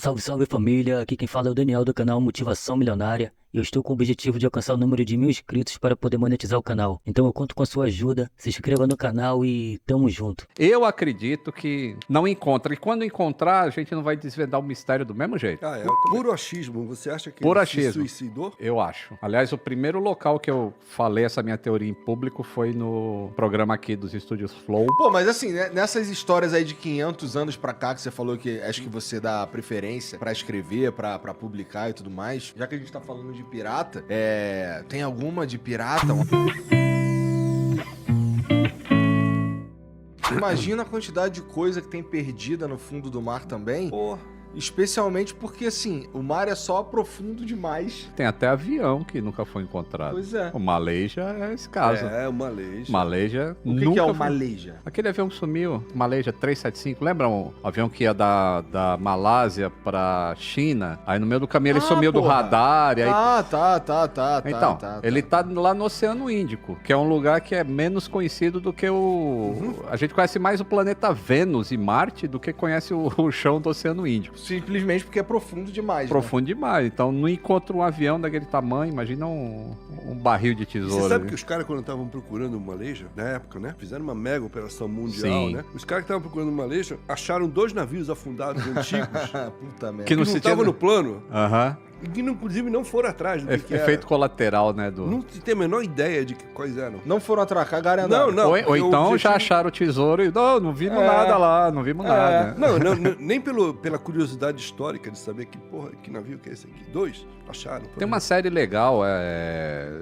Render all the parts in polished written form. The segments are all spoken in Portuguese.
Salve, salve família, aqui quem fala é o Daniel do canal Motivação Milionária e eu estou com o objetivo de alcançar o número de 1000 inscritos para poder monetizar o canal. Então eu conto com a sua ajuda, se inscreva no canal e tamo junto. Eu acredito que não encontra, e quando encontrar a gente não vai desvendar o mistério do mesmo jeito. Puro achismo, você acha que Puro ele se achismo. suicidou? Eu acho. Aliás, o primeiro local que eu falei essa minha teoria em público foi no programa aqui dos estúdios Flow. Pô, mas assim, né, nessas histórias aí de 500 anos pra cá, que você falou que acho que você dá preferência pra escrever, pra publicar e tudo mais, já que a gente tá falando de pirata, tem alguma de pirata? Imagina a quantidade de coisa que tem perdida no fundo do mar também. Porra. Especialmente porque, assim, o mar é só profundo demais. Tem até avião que nunca foi encontrado. Pois é. O Malaysia é esse caso. É, uma lei. Malaysia O que nunca é o foi- Malaysia? Aquele avião que sumiu, Malaysia 375, lembra um avião que ia da Malásia pra China? Aí no meio do caminho ele sumiu do porra. radar, e aí... Tá. Ele tá lá no Oceano Índico, que é um lugar que é menos conhecido do que o... A gente conhece mais o planeta Vênus e Marte do que conhece o chão do Oceano Índico. Simplesmente porque é profundo demais. Profundo demais. Então não encontra um avião daquele tamanho, imagina um barril de E tesouro. você sabe ali. que os caras, quando estavam procurando uma Malaysia, na época, né? Fizeram uma mega operação mundial, Sim. né? Os caras que estavam procurando uma Malaysia acharam 2 navios afundados antigos Né? Puta merda. Que não que se não tinha- estavam no plano Aham. e que, inclusive, não foram atrás do que era. Efeito colateral, né? Do... Não se tem a menor ideia de quais eram. Não foram atracar, garantido. Não, ou porque o então já objetivo- acharam o tesouro e não vimos nada lá, não vimos nada. Não, nem pela curiosidade histórica de saber que, porra, que navio que é esse aqui. 2 acharam. Tem uma série legal,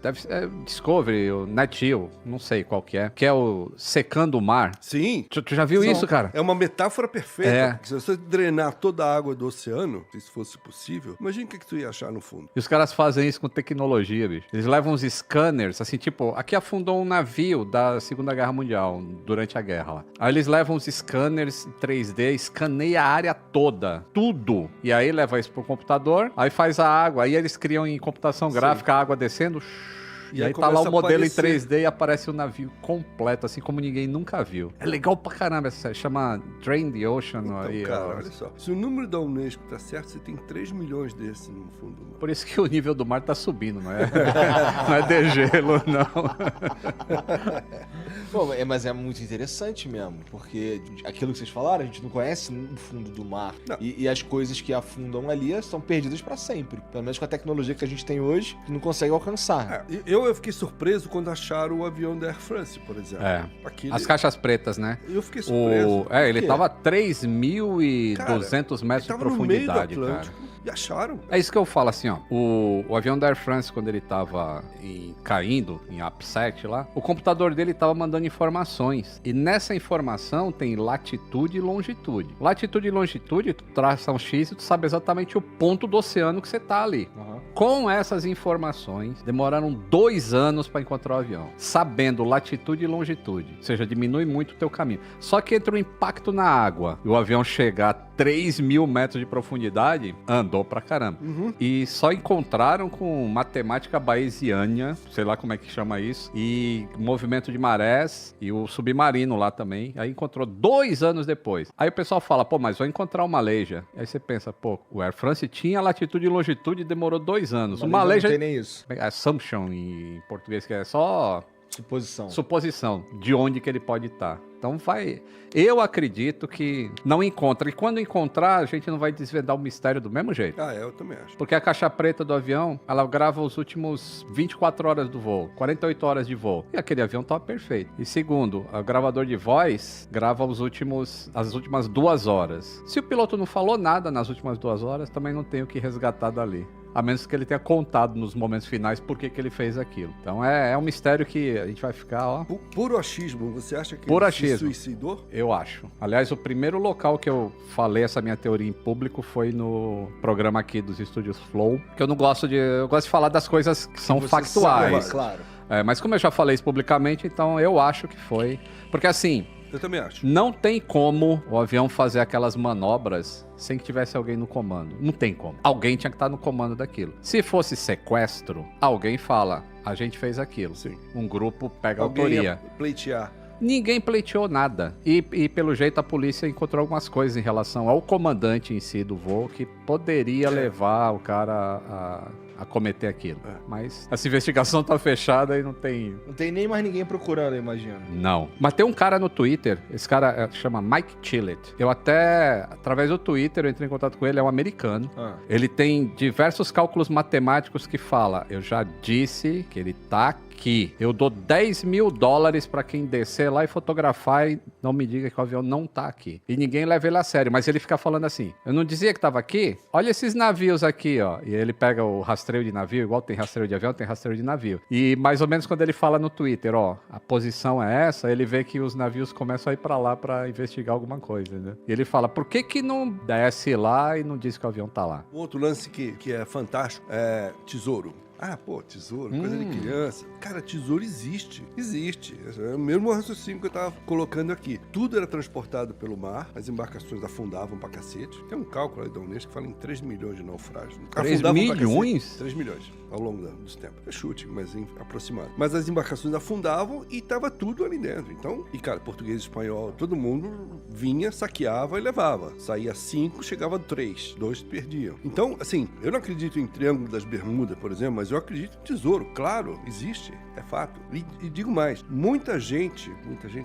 deve ser Discovery, o NetGeo, não sei qual que é o Secando o Mar. Sim. Tu já viu isso, cara? É uma metáfora perfeita. É. Porque se você drenar toda a água do oceano, se fosse possível, imagina o que tu ia achar no fundo. E os caras fazem isso com tecnologia, bicho. Eles levam uns scanners, assim, tipo, aqui afundou um navio da Segunda Guerra Mundial, durante a guerra lá. Aí eles levam uns scanners 3D, escaneia a área toda, tudo. E aí leva isso pro computador, aí faz a água, aí eles criam em computação gráfica a água descendo, e aí tá lá começa o a modelo em aparecer. 3D e aparece o navio completo, assim como ninguém nunca viu. É legal pra caramba essa série, chama Drain the Ocean. Então, aí, cara, ó. olha só. Se o número da Unesco tá certo, você tem 3 milhões desses no fundo do mar. Por isso que o nível do mar tá subindo, não é? Não é degelo, não. Pô, mas é muito interessante mesmo, porque aquilo que vocês falaram, a gente não conhece o fundo do mar. Não. E as coisas que afundam ali são perdidas pra sempre. Pelo menos com a tecnologia que a gente tem hoje, que não consegue alcançar. Eu fiquei surpreso quando acharam o avião da Air France, por exemplo. É. Aquele- As caixas pretas, né? Eu fiquei surpreso. Ele quê? tava a 3.200 metros de Tava no meio do profundidade, cara. Atlântico e acharam. É isso que eu falo assim, ó. O avião da Air France, quando ele tava caindo em upset lá, o computador dele tava mandando informações. E nessa informação tem latitude e longitude. Latitude e longitude, tu traça um X e tu sabe exatamente o ponto do oceano que você tá ali. Aham. Com essas informações, demoraram 2 anos para encontrar o avião. Sabendo latitude e longitude. Ou seja, diminui muito o teu caminho. Só que entre o impacto na água e o avião chegar a 3.000 metros de profundidade, andou pra caramba. E só encontraram com matemática bayesiana, sei lá como é que chama isso, e movimento de marés, e o submarino lá também. Aí encontrou 2 anos depois. Aí o pessoal fala, pô, mas vou encontrar o Malaysia. Aí você pensa, pô, o Air France tinha latitude e longitude e demorou 2 anos. O Malaysia... Não tem nem isso. Assumption em português, que é só Suposição. suposição de onde que ele pode estar. Então vai... Eu acredito que não encontra. E quando encontrar, a gente não vai desvendar o mistério do mesmo jeito. Eu também acho. Porque a caixa preta do avião, ela grava os últimos 24 horas do voo, 48 horas de voo. E aquele avião tá perfeito. E segundo, o gravador de voz grava as últimas 2 horas. Se o piloto não falou nada nas últimas 2 horas, também não tem o que resgatar dali. A menos que ele tenha contado nos momentos finais por que ele fez aquilo. Então é um mistério que a gente vai ficar, ó... Puro achismo, você acha que Puro ele se achismo. suicidou? Eu acho. Aliás, o primeiro local que eu falei essa minha teoria em público foi no programa aqui dos estúdios Flow, que eu gosto de falar das coisas que são Você factuais. sabe, claro. Mas como eu já falei isso publicamente, então eu acho que foi. Porque assim, Eu também acho. não tem como o avião fazer aquelas manobras sem que tivesse alguém no comando. Não tem como. Alguém tinha que estar no comando daquilo. Se fosse sequestro, alguém fala, a gente fez aquilo. Sim. Um grupo pega a Alguém autoria. ia pleitear. Ninguém pleiteou nada. E pelo jeito a polícia encontrou algumas coisas em relação ao comandante em si do voo que poderia levar o cara a cometer aquilo. Mas essa investigação tá fechada e não tem... Não tem nem mais ninguém procurando, eu imagino. Não. Mas tem um cara no Twitter, esse cara chama Mike Chillett. Eu até, através do Twitter, eu entrei em contato com ele, é um americano. Ele tem diversos cálculos matemáticos que fala, eu já disse que ele tá aqui. Eu dou $10 mil pra quem descer lá e fotografar e não me diga que o avião não tá aqui. E ninguém leva ele a sério, mas ele fica falando assim, eu não dizia que tava aqui? Olha esses navios aqui, ó. E ele pega o rastreio de navio, igual tem rastreio de avião, tem rastreio de navio. E mais ou menos quando ele fala no Twitter, ó, a posição é essa, ele vê que os navios começam a ir pra lá pra investigar alguma coisa, né? E ele fala, por que não desce lá e não diz que o avião tá lá? Um outro lance que é fantástico é tesouro. Ah, pô, tesouro, coisa de criança. Cara, tesouro existe. Existe. É o mesmo raciocínio que eu tava colocando aqui. Tudo era transportado pelo mar, as embarcações afundavam pra cacete. Tem um cálculo aí da Unesco que fala em 3 milhões de naufrágios. 3 milhões? 3 milhões ao longo dos tempos. É chute, mas aproximado. Mas as embarcações afundavam e tava tudo ali dentro. Então, e cara, português, espanhol, todo mundo vinha, saqueava e levava. Saía 5, chegava 3. 2 perdiam. Então, assim, eu não acredito em Triângulo das Bermudas, por exemplo, mas eu acredito em tesouro. Claro, existe. É fato. E digo mais, muita gente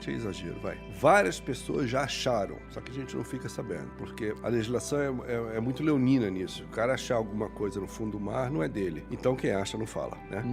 é exagero, vai. Várias pessoas já acharam, só que a gente não fica sabendo, porque a legislação é muito leonina nisso. O cara achar alguma coisa no fundo do mar não é dele. Então quem acha não fala, né?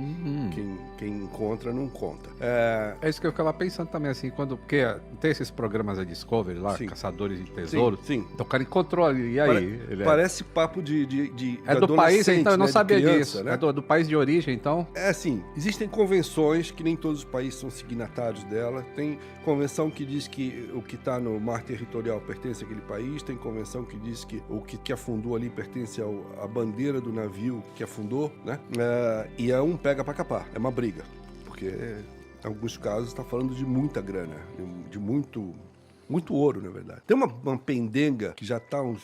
Quem encontra não conta. É isso que eu ficava pensando também, assim, porque tem esses programas da Discovery lá, Sim. Caçadores de Tesouros. Sim. Então o cara encontrou ali, e aí? Parece papo de É do país, então eu não né? sabia criança, disso. né? É do país de origem, então? É assim, existem convenções que nem todos os países são signatários dela. Tem convenção que diz que o que está no mar territorial pertence àquele país. Tem convenção que diz que o que afundou ali pertence à bandeira do navio que afundou, né? E um pega para capar. É uma briga. Porque em alguns casos está falando de muita grana, de muito ouro, na verdade. Tem uma pendenga que já está uns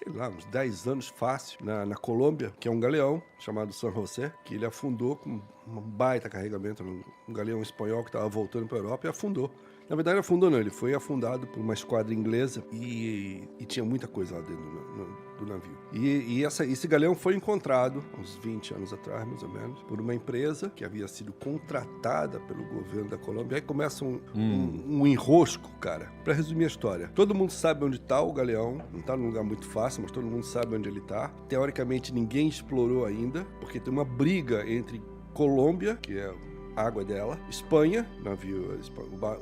10 anos fácil na Colômbia, que é um galeão chamado San José, que ele afundou com um baita carregamento, um galeão espanhol que estava voltando para a Europa e afundou. Na verdade, afundou não, ele foi afundado por uma esquadra inglesa e tinha muita coisa lá dentro do navio. E esse galeão foi encontrado, uns 20 anos atrás, mais ou menos, por uma empresa que havia sido contratada pelo governo da Colômbia. Aí começa um enrosco, cara. Pra resumir a história, todo mundo sabe onde tá o galeão, não tá num lugar muito fácil, mas todo mundo sabe onde ele tá. Teoricamente, ninguém explorou ainda, porque tem uma briga entre Colômbia, que é a água dela, Espanha,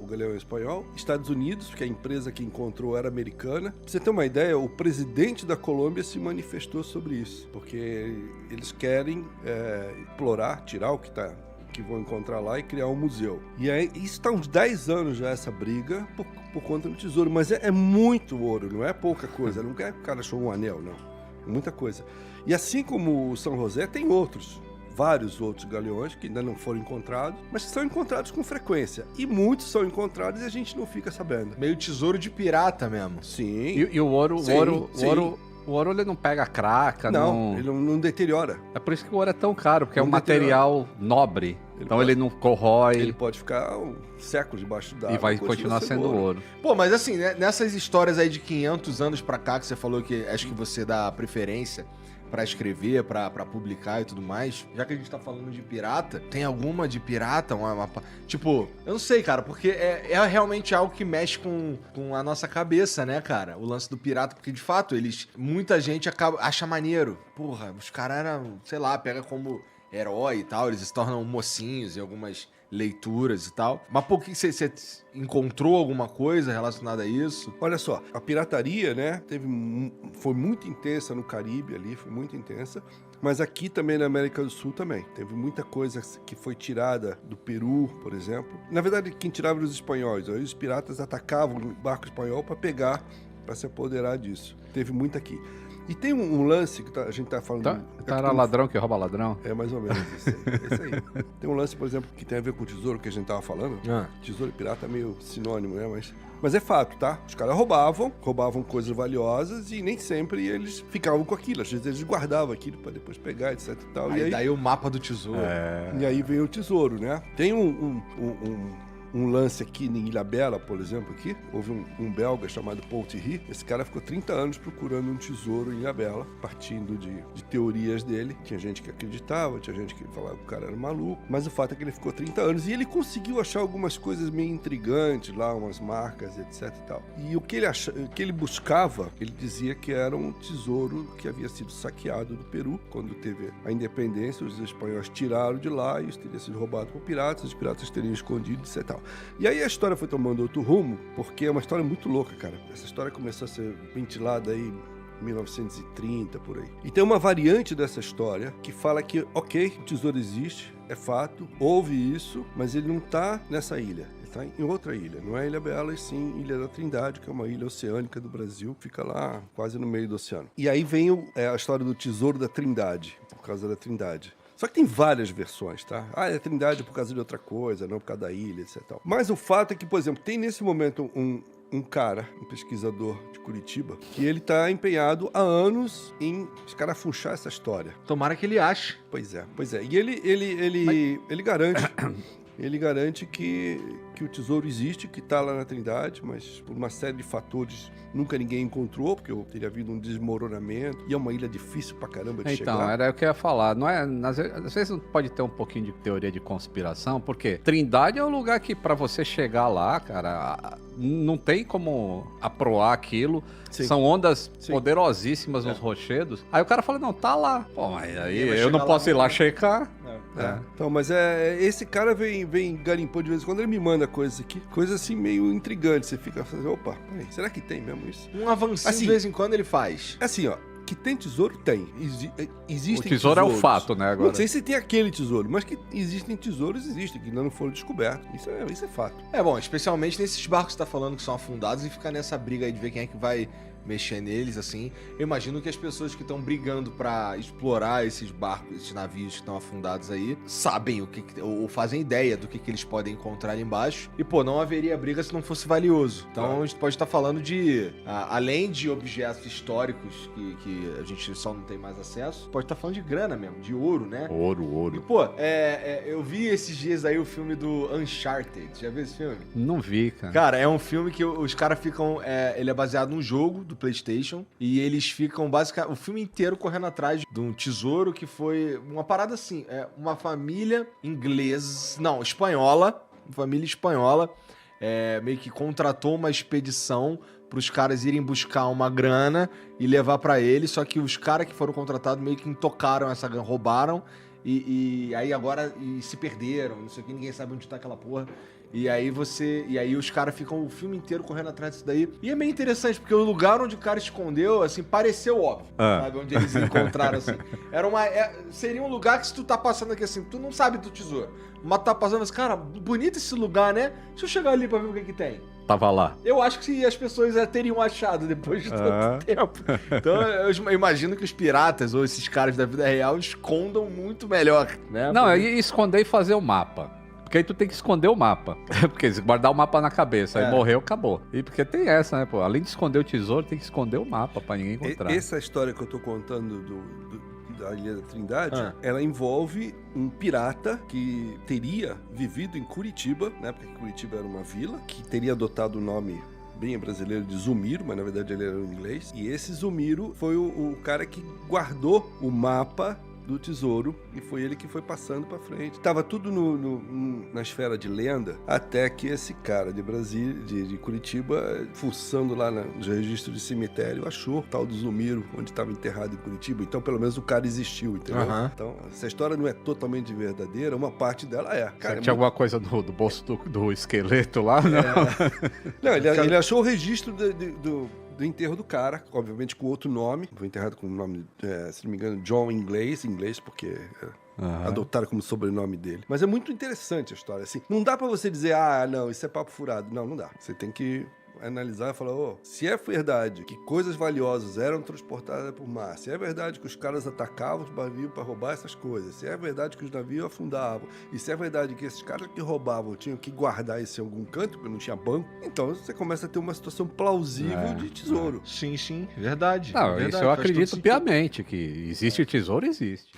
o galeão é espanhol, Estados Unidos, porque a empresa que encontrou era americana. Pra você ter uma ideia, o presidente da Colômbia se manifestou sobre isso, porque eles querem explorar, tirar o que vão encontrar lá e criar um museu. E aí, isso está uns 10 anos já, essa briga, por conta do tesouro. Mas é muito ouro, não é pouca coisa. Não é que o cara achou um anel, não. É muita coisa. E assim como o São José, tem vários outros galeões que ainda não foram encontrados, mas que são encontrados com frequência. E muitos são encontrados e a gente não fica sabendo. Meio tesouro de pirata mesmo. Sim. E o ouro, Sim, o ouro ele não pega craca, não. Ele não deteriora. É por isso que o ouro é tão caro, porque é um Não deteriora. material nobre. Então ele não corrói Ele pode ficar séculos debaixo d'água. e vai continuar sendo ouro. Pô, mas assim, né, nessas histórias aí de 500 anos pra cá, que você falou que acho que você dá preferência pra escrever, pra publicar e tudo mais, já que a gente tá falando de pirata, tem alguma de pirata? Tipo, eu não sei, cara, porque é realmente algo que mexe com a nossa cabeça, né, cara? O lance do pirata, porque de fato, muita gente acha maneiro. Porra, os caras eram, sei lá, pega como herói e tal, eles se tornam mocinhos em algumas leituras e tal. Mas por que você encontrou alguma coisa relacionada a isso? Olha só, a pirataria, né, foi muito intensa no Caribe ali, foi muito intensa, mas aqui também na América do Sul também. Teve muita coisa que foi tirada do Peru, por exemplo. Na verdade, quem tirava eram os espanhóis. Aí os piratas atacavam o barco espanhol para se apoderar disso. Teve muito aqui. E tem um lance que a gente tá falando... Era ladrão que rouba ladrão? É mais ou menos isso aí. Tem um lance, por exemplo, que tem a ver com o tesouro que a gente tava falando. Tesouro e pirata é meio sinônimo, né? Mas é fato, tá? Os caras roubavam coisas valiosas e nem sempre eles ficavam com aquilo. Às vezes eles guardavam aquilo pra depois pegar, etc e tal. Daí o mapa do tesouro. E aí vem o tesouro, né? Tem um lance aqui em Ilhabela, por exemplo, aqui. Houve um belga chamado Paul Thierry. Esse cara ficou 30 anos procurando um tesouro em Ilhabela, partindo de teorias dele. Tinha gente que acreditava, tinha gente que falava que o cara era maluco. Mas o fato é que ele ficou 30 anos. E ele conseguiu achar algumas coisas meio intrigantes lá, umas marcas, etc e tal. E o que ele buscava, ele dizia que era um tesouro que havia sido saqueado do Peru. Quando teve a independência, os espanhóis tiraram de lá e isso teria sido roubado por piratas, os piratas teriam escondido, etc e tal. E aí a história foi tomando outro rumo, porque é uma história muito louca, cara. Essa história começou a ser ventilada aí em 1930, por aí. E tem uma variante dessa história que fala que, ok, o tesouro existe, é fato, houve isso, mas ele não tá nessa ilha. Está em outra ilha, não é Ilha Bela, e sim Ilha da Trindade, que é uma ilha oceânica do Brasil, fica lá quase no meio do oceano. E aí vem a história do Tesouro da Trindade, por causa da Trindade. Só que tem várias versões, tá? É Trindade por causa de outra coisa, não por causa da ilha, etc. Tal. Mas o fato é que, por exemplo, tem nesse momento um cara, um pesquisador de Curitiba, que ele tá empenhado há anos em escarafunchar essa história. Tomara que ele ache. Pois é. E ele garante... Ele garante que o tesouro existe, que está lá na Trindade, mas por uma série de fatores nunca ninguém encontrou, porque teria havido um desmoronamento, e é uma ilha difícil pra caramba de chegar. Então, era o que eu ia falar. Não é, às vezes pode ter um pouquinho de teoria de conspiração, porque Trindade é um lugar que pra você chegar lá, cara, não tem como aproar aquilo. Sim. São ondas Sim. poderosíssimas nos rochedos. Aí o cara fala, não, tá lá. Pô, mas aí eu não chegar posso ir lá lá checar. Então, mas esse cara vem garimpando de vez em quando, ele me manda coisas aqui, coisas assim meio intrigantes. Você fica assim, opa, peraí, será que tem mesmo isso? Um avancinho Assim, de vez em quando ele faz. Assim, ó, que tem tesouro, tem. Existem O tesouro é o tesouros. fato, né, agora? Não sei se tem aquele tesouro, mas que existem tesouros, existem, que ainda não foram descobertos. Isso é fato. É bom, especialmente nesses barcos que você tá falando que são afundados e ficar nessa briga aí de ver quem é que vai mexer neles, assim. Eu imagino que as pessoas que estão brigando pra explorar esses barcos, esses navios que estão afundados aí, sabem ou fazem ideia do que eles podem encontrar ali embaixo. E, pô, não haveria briga se não fosse valioso. Então, a gente pode estar falando de, além de objetos históricos que a gente só não tem mais acesso, pode estar falando de grana mesmo, de ouro, né? E, Ouro. pô, eu vi esses dias aí o filme do Uncharted. Já viu esse filme? Não vi, cara. Cara, é um filme que os caras ficam... ele é baseado num jogo do PlayStation e eles ficam basicamente o filme inteiro correndo atrás de um tesouro que foi uma parada assim, uma família espanhola, uma família espanhola, meio que contratou uma expedição para os caras irem buscar uma grana e levar para eles, só que os caras que foram contratados meio que intocaram essa grana, roubaram e aí agora se perderam, não sei o que, ninguém sabe onde tá aquela porra. E aí os caras ficam o filme inteiro correndo atrás disso daí. E é meio interessante, porque o lugar onde o cara escondeu, assim, pareceu óbvio. Sabe? Onde eles encontraram, assim. Seria um lugar que se tu tá passando aqui, assim, tu não sabe do tesouro. Mas tu tá passando assim, cara, bonito esse lugar, né? Deixa eu chegar ali pra ver o que tem. Tava lá. Eu acho que as pessoas teriam achado depois de tanto tempo. Então eu imagino que os piratas ou esses caras da vida real escondam muito melhor, né? Não, eu ia esconder e fazer o mapa. Porque aí tu tem que esconder o mapa. Porque se guardar o mapa na cabeça, aí morreu, acabou. E porque tem essa, né, pô? Além de esconder o tesouro, tem que esconder o mapa pra ninguém encontrar. Essa história que eu tô contando da Ilha da Trindade, ela envolve um pirata que teria vivido em Curitiba, né? Porque Curitiba era uma vila, que teria adotado o nome bem brasileiro de Zumiro, mas na verdade ele era inglês. E esse Zumiro foi o cara que guardou o mapa do tesouro e foi ele que foi passando pra frente. Tava tudo na esfera de lenda, até que esse cara de Brasília, de Curitiba, fuçando lá nos registros de cemitério, achou o tal do Zumiro, onde estava enterrado em Curitiba. Então, pelo menos o cara existiu, entendeu? Então, essa história não é totalmente verdadeira, uma parte dela é. Cara, tinha alguma coisa do bolso do esqueleto lá? Não, não ele achou o registro do enterro do cara, obviamente com outro nome. Foi enterrado com o nome, se não me engano, John inglês, porque adotaram como sobrenome dele. Mas é muito interessante a história, assim. Não dá pra você dizer, não, isso é papo furado. Não dá. Você tem que analisar e falar, se é verdade que coisas valiosas eram transportadas por mar, se é verdade que os caras atacavam os navios para roubar essas coisas, se é verdade que os navios afundavam, e se é verdade que esses caras que roubavam tinham que guardar isso em algum canto, porque não tinha banco, então você começa a ter uma situação plausível de tesouro. Sim, verdade. Não, verdade, isso eu acredito piamente, que existe o tesouro, existe.